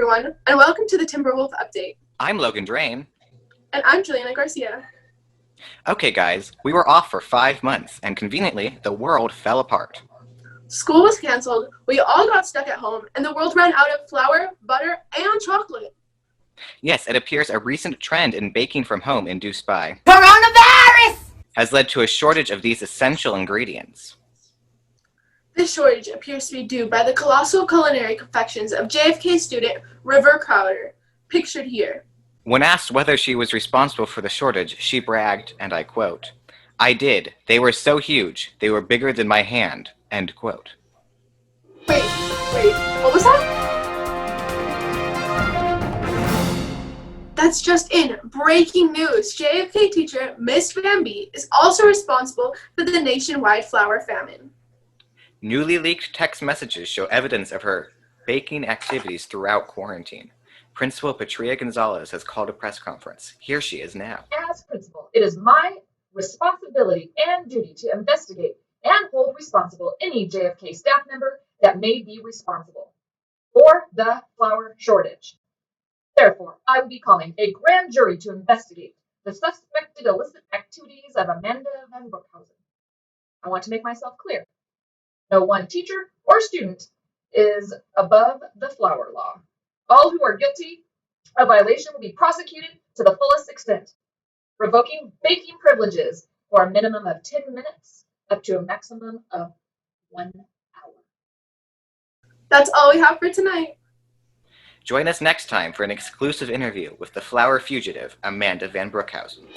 everyone, and welcome to the Timberwolf Update. I'm Logan Drain. And I'm Juliana Garcia. Okay, guys, we were off for 5 months, and conveniently, the world fell apart. School was canceled, we all got stuck at home, and the world ran out of flour, butter, and chocolate. Yes, it appears a recent trend in baking from home induced by coronavirus has led to a shortage of these essential ingredients. This shortage appears to be due by the colossal culinary confections of JFK student River Crowder, pictured here. When asked whether she was responsible for the shortage, she bragged, and I quote, "I did. They were so huge. They were bigger than my hand." End quote. Wait, what was that? That's just in. Breaking news. JFK teacher Miss Van B is also responsible for the nationwide flour famine. Newly leaked text messages show evidence of her baking activities throughout quarantine. Principal Patria Gonzalez has called a press conference. Here she is now. As principal, it is my responsibility and duty to investigate and hold responsible any JFK staff member that may be responsible for the flour shortage. Therefore, I will be calling a grand jury to investigate the suspected illicit activities of Amanda Van Brookhausen. I want to make myself clear. No one teacher or student is above the flour law. All who are guilty of violation will be prosecuted to the fullest extent, revoking baking privileges for a minimum of 10 minutes up to a maximum of 1 hour. That's all we have for tonight. Join us next time for an exclusive interview with the Flour Fugitive, Amanda Van Brookhausen.